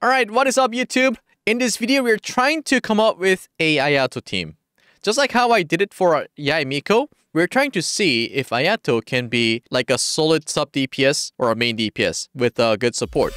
Alright, what is up YouTube? In this video, we're trying to come up with a AYATO team. Just like how I did it for Yaemiko, we're trying to see if AYATO can be like a solid sub DPS or a main DPS with good support.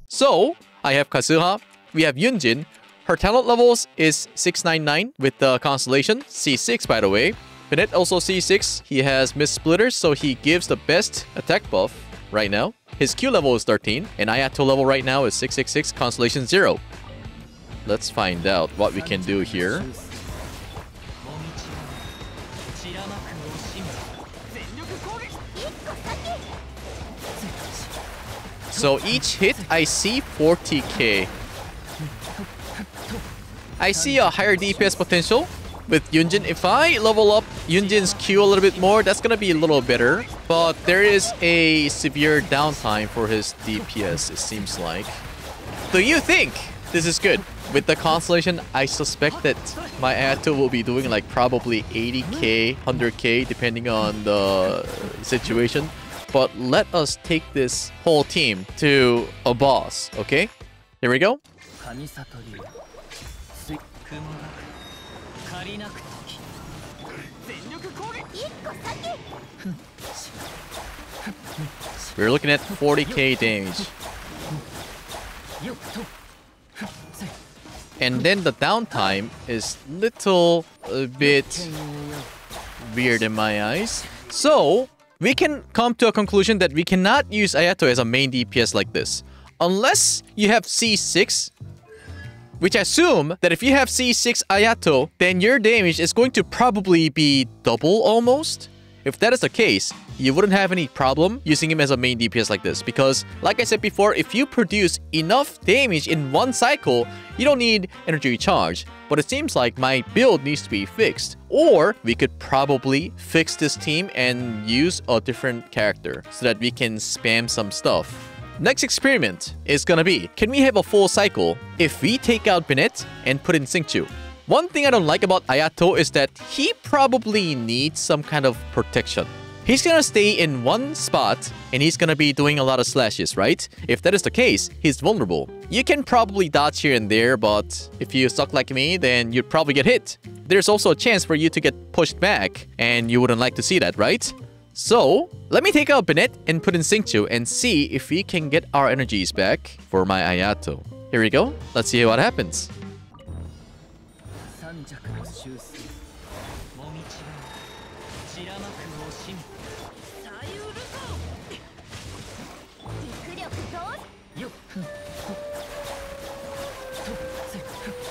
So, I have Kazuha, we have Yunjin. Her talent levels is 699 with the constellation, C6 by the way. Bennett also C6, he has Mist Splitters, so he gives the best attack buff right now. His Q level is 13, and AYATO level right now is 666, constellation 0. Let's find out what we can do here. So each hit, I see 40k. I see a higher DPS potential with Yunjin. If I level up Yunjin's Q a little bit more, that's gonna be a little better. But there is a severe downtime for his DPS, it seems like. Do you think this is good? With the constellation, I suspect that my AYATO will be doing like probably 80k, 100k, depending on the situation. But let us take this whole team to a boss, okay? Here we go. We're looking at 40k damage. And then the downtime is a bit weird in my eyes. So, we can come to a conclusion that we cannot use AYATO as a main DPS like this. Unless you have C6, which I assume that if you have C6 AYATO, then your damage is going to probably be double almost. If that is the case, you wouldn't have any problem using him as a main DPS like this. Because, like I said before, if you produce enough damage in one cycle, you don't need energy recharge. But it seems like my build needs to be fixed. Or we could probably fix this team and use a different character so that we can spam some stuff. Next experiment is gonna be, can we have a full cycle if we take out Bennett and put in Xingqiu? One thing I don't like about AYATO is that he probably needs some kind of protection. He's gonna stay in one spot and he's gonna be doing a lot of slashes, right? If that is the case, he's vulnerable. You can probably dodge here and there, but if you suck like me, then you'd probably get hit. There's also a chance for you to get pushed back, and you wouldn't like to see that, right? So, let me take out Bennett and put in Xingqiu and see if we can get our energies back for my AYATO. Here we go. Let's see what happens.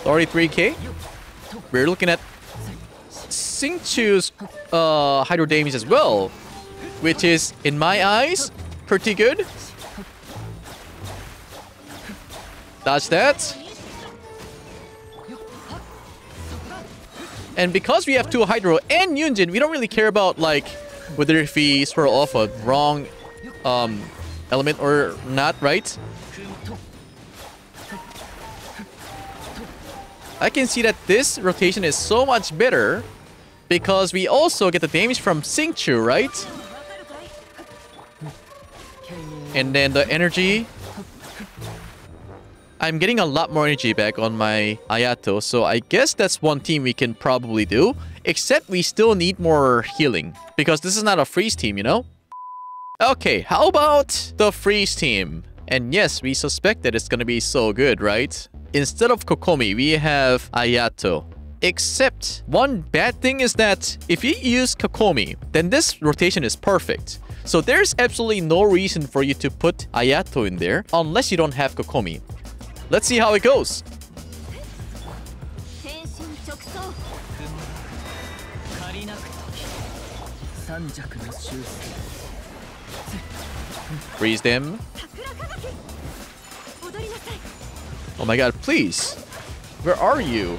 $33k. We're looking at Xingqiu's hydro damage as well, which is, in my eyes, pretty good. Dodge that. And because we have 2 Hydro and Yunjin, we don't really care about like whether if we swirl off a wrong element or not, right? I can see that this rotation is so much better because we also get the damage from Xingqiu, right? And then the energy. I'm getting a lot more energy back on my AYATO, so I guess that's one team we can probably do. Except we still need more healing, because this is not a freeze team, you know? Okay, how about the freeze team? And yes, we suspect that it's gonna be so good, right? Instead of Kokomi, we have AYATO. Except, one bad thing is that if you use Kokomi, then this rotation is perfect. So there's absolutely no reason for you to put AYATO in there unless you don't have Kokomi. Let's see how it goes. Freeze them. Oh my god, please. Where are you?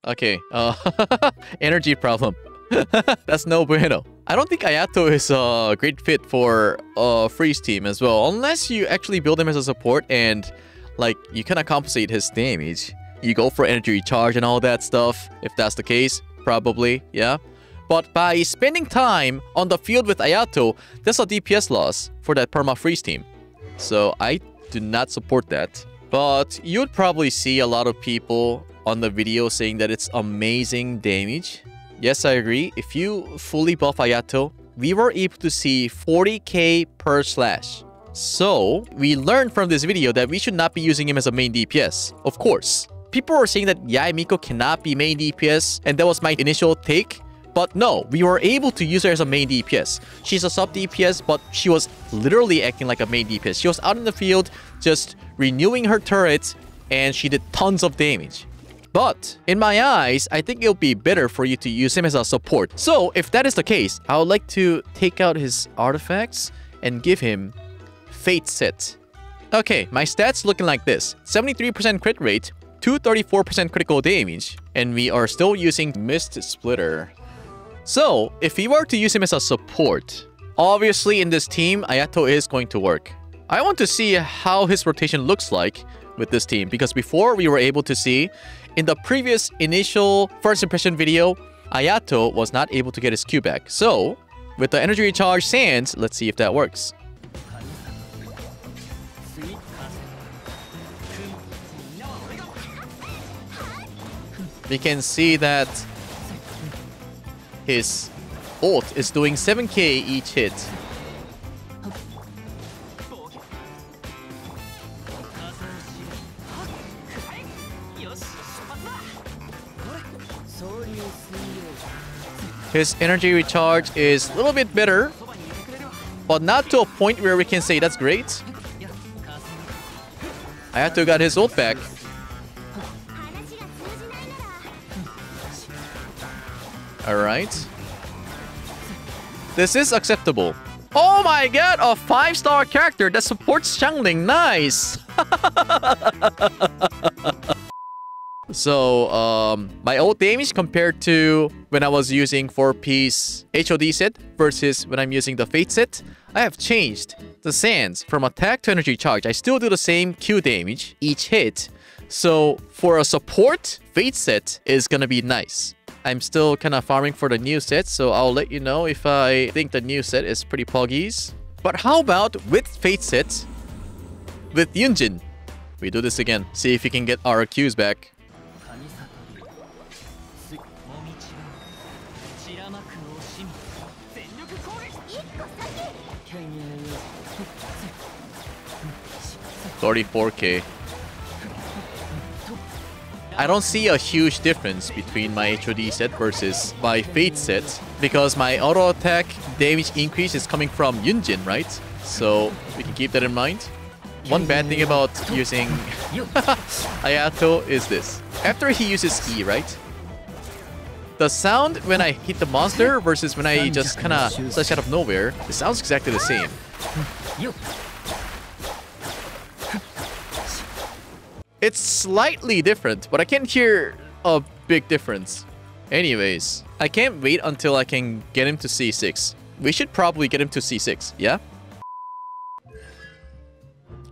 Okay, energy problem. That's no bueno. I don't think AYATO is a great fit for a freeze team as well, unless you actually build him as a support and like you kind of compensate his damage. you go for energy recharge and all that stuff. If that's the case, probably, yeah. But by spending time on the field with Ayato, there's a DPS loss for that perma-freeze team. So I do not support that. But you'd probably see a lot of people on the video saying that it's amazing damage. Yes, I agree. If you fully buff Ayato, we were able to see 40k per slash. So we learned from this video that we should not be using him as a main DPS. Of course. People were saying that Yae Miko cannot be main DPS, and that was my initial take. But no, we were able to use her as a main DPS. She's a sub DPS, but she was literally acting like a main DPS. She was out in the field just renewing her turrets, and she did tons of damage. But in my eyes, I think it'll be better for you to use him as a support. So if that is the case, I would like to take out his artifacts and give him Fate Set. Okay, my stats looking like this. 73% crit rate, 234% critical damage, and we are still using Mist Splitter. So, if we were to use him as a support, obviously in this team, Ayato is going to work. I want to see how his rotation looks like with this team, because before we were able to see, in the previous initial first impression video, Ayato was not able to get his Q back. So, with the energy recharge sands, let's see if that works. We can see that his ult is doing 7k each hit. His energy recharge is a little bit better, but not to a point where we can say that's great. Ayato got his ult back. Alright. This is acceptable. Oh my god, a 5-star character that supports Xiangling. Nice! So, my ult damage compared to when I was using 4-piece HOD set versus when I'm using the Fate set, I have changed the sands from attack to energy charge. I still do the same Q damage each hit. So, for a support, Fate set is gonna be nice. I'm still kind of farming for the new set, so I'll let you know if I think the new set is pretty poggies. But how about with Fate set, with Yunjin? We do this again. See if we can get our Qs back. $34k. I don't see a huge difference between my HOD set versus my Fate set, because my auto attack damage increase is coming from Yunjin, right? So we can keep that in mind. One bad thing about using Ayato is this. After he uses E, right? The sound when I hit the monster versus when I just kind of slash out of nowhere, it sounds exactly the same. It's slightly different, but I can't hear a big difference. Anyways, I can't wait until I can get him to C6. We should probably get him to C6, yeah?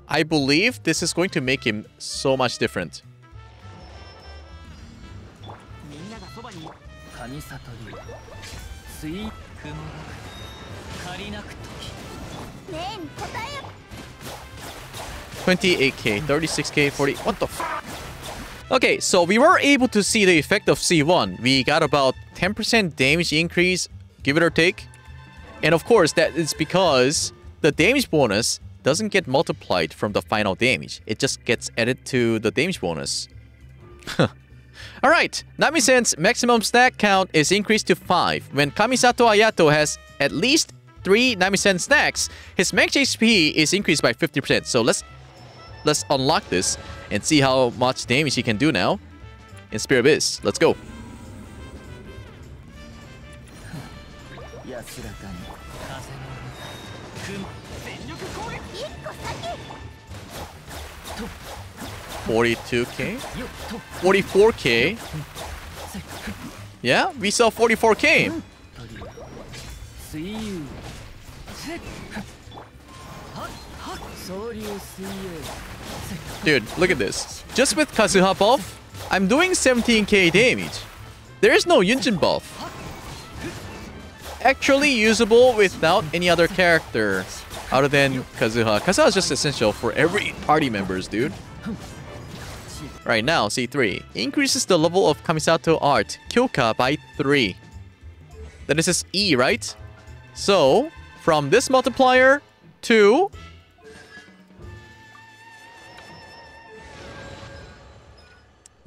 I believe this is going to make him so much different. $28k, $36k, $40... What the f... Okay, so we were able to see the effect of C1. We got about 10% damage increase, give it or take. And of course, that is because the damage bonus doesn't get multiplied from the final damage. It just gets added to the damage bonus. Alright, Nami-sen's maximum stack count is increased to 5. When Kamisato Ayato has at least 3 Nami-sen stacks, his max HP is increased by 50%. So let's unlock this and see how much damage he can do now in Spear Abyss. Let's go. $42k? $44k? Yeah, we saw $44k. Dude, look at this. Just with Kazuha buff, I'm doing 17k damage. There is no Yunjin buff. Actually usable without any other character other than Kazuha. Kazuha is just essential for every party members, dude. Right now, C3 increases the level of Kamisato art Kyoka by 3. That is his E, right? So, from this multiplier to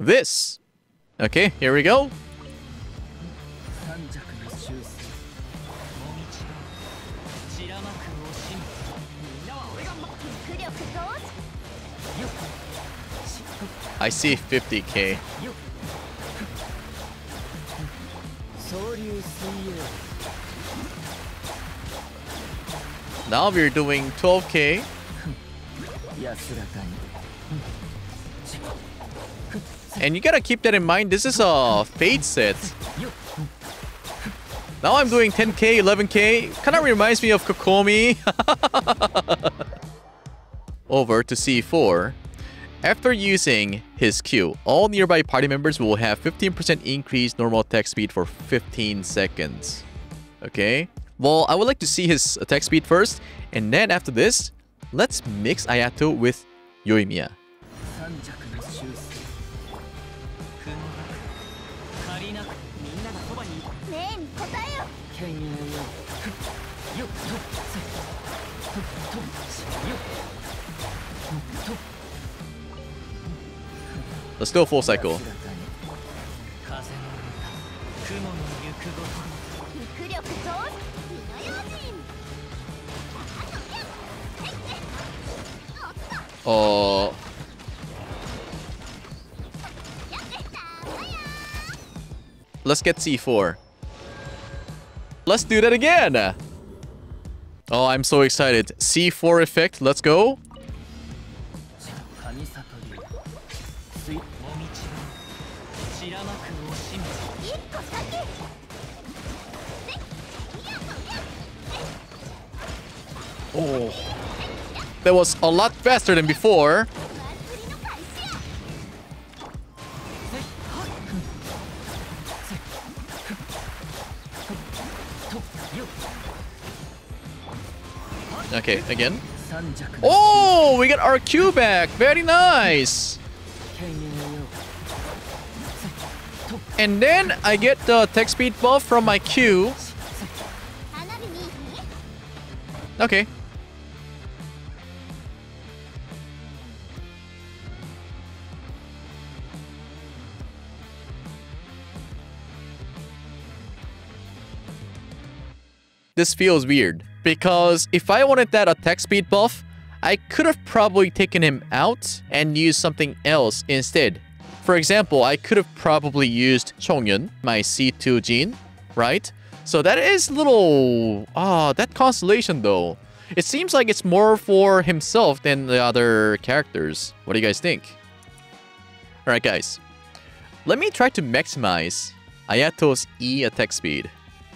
this. Okay, here we go. I see 50k. Now we're doing 12k. And you gotta keep that in mind, this is a Fate set. Now I'm doing 10k, 11k. Kinda reminds me of Kokomi. Over to C4. After using his Q, all nearby party members will have 15% increased normal attack speed for 15 seconds. Okay? Well, I would like to see his attack speed first, and then after this, let's mix Ayato with Yoimiya. Let's go full cycle. Oh. Let's get C4. Let's do that again. Oh, I'm so excited. C4 effect, let's go. Oh, that was a lot faster than before. Okay, again. Oh, we got our Q back. Very nice. And then I get the attack speed buff from my Q. Okay. This feels weird, because if I wanted that attack speed buff, I could have probably taken him out and used something else instead. For example, I could have probably used Chongyun, my C2 Jin, right? So that is little... that constellation though. It seems like it's more for himself than the other characters. What do you guys think? Alright guys, let me try to maximize Ayato's E attack speed.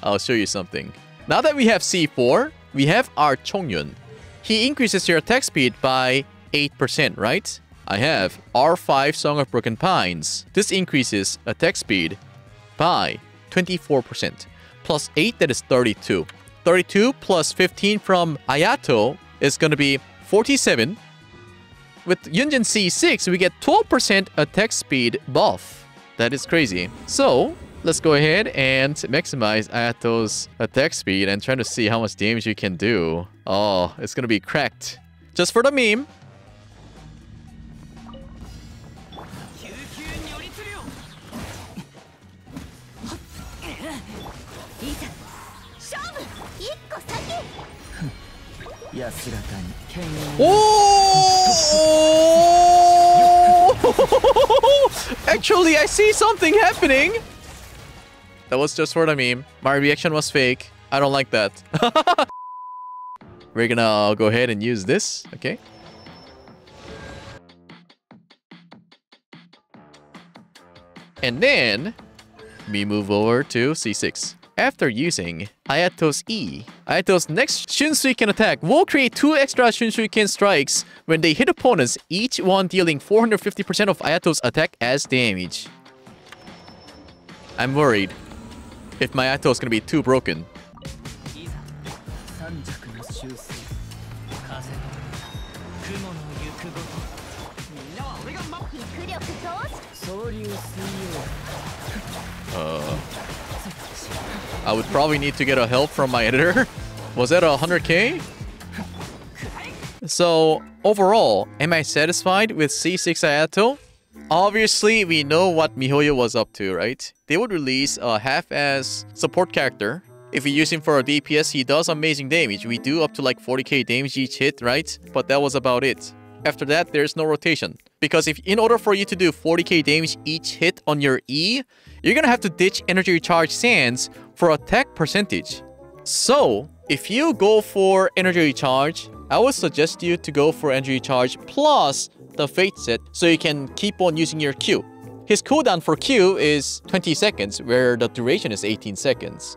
I'll show you something. Now that we have C4, we have our Chongyun. He increases your attack speed by 8%, right? I have R5 Song of Broken Pines. This increases attack speed by 24%. Plus 8, that is 32. 32 plus 15 from Ayato is going to be 47. With Yunjin C6, we get 12% attack speed buff. That is crazy. So, let's go ahead and maximize Ayato's attack speed and try to see how much damage you can do. Oh, it's gonna be cracked. Just for the meme. Oh! Actually, I see something happening. That was just for the meme. My reaction was fake. I don't like that. We're gonna go ahead and use this. Okay. And then we move over to C6. after using Ayato's E. Ayato's next Shunsuiken attack will create 2 extra Shunsuiken strikes when they hit opponents, each one dealing 450% of Ayato's attack as damage. I'm worried if my Ayato is gonna be too broken. I would probably need to get a help from my editor. Was that 100k? So, overall, am I satisfied with C6 Ayato? Obviously, we know what MiHoYo was up to, right? They would release a half-ass support character. If we use him for a DPS, he does amazing damage. We do up to like 40k damage each hit, right? But that was about it. After that, there's no rotation. Because if in order for you to do 40k damage each hit on your E, you're gonna have to ditch energy recharge sands for attack percentage. So, if you go for energy recharge, I would suggest you to go for energy recharge plus the Fate set so you can keep on using your Q. His cooldown for Q is 20 seconds, where the duration is 18 seconds.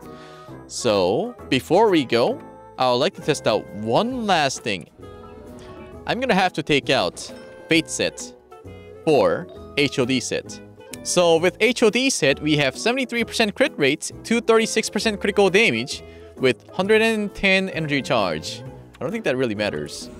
So, before we go, I would like to test out one last thing. I'm gonna have to take out Fate set for HOD set. So with HOD set, we have 73% crit rate, 236% critical damage with 110 energy charge. I don't think that really matters.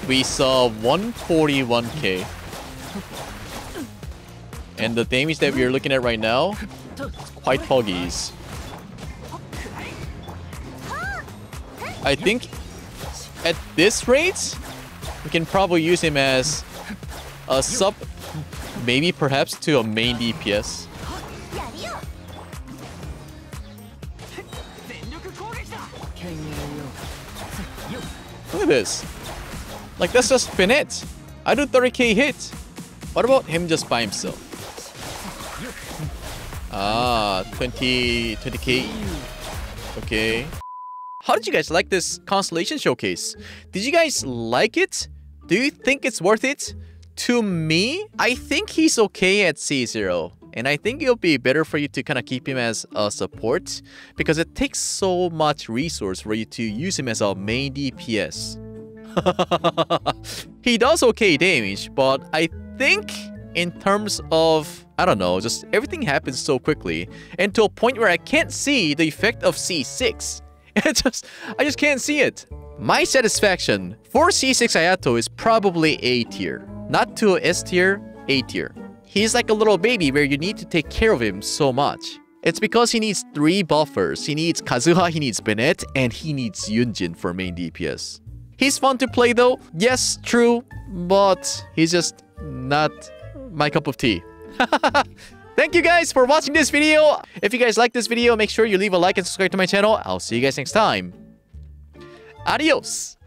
We saw 141k. And the damage that we are looking at right now is quite puggies. I think at this rate, we can probably use him as a sub, maybe perhaps to a main DPS. Look at this. Like, that's just been it. I do 30k hit. What about him just by himself? Ah, 20k. Okay. How did you guys like this constellation showcase? Did you guys like it? Do you think it's worth it? To me, I think he's okay at C0. And I think it'll be better for you to kind of keep him as a support, because it takes so much resource for you to use him as a main DPS. He does okay damage, but I think in terms of, I don't know, just everything happens so quickly and to a point where I can't see the effect of C6. I just can't see it. My satisfaction for C6 Ayato is probably A tier. Not to S tier, A tier. He's like a little baby where you need to take care of him so much. It's because he needs 3 buffers. He needs Kazuha, he needs Bennett, and he needs Yunjin for main DPS. He's fun to play though. Yes, true, but he's just not my cup of tea. Thank you guys for watching this video. If you guys like this video, make sure you leave a like and subscribe to my channel. I'll see you guys next time. Adios!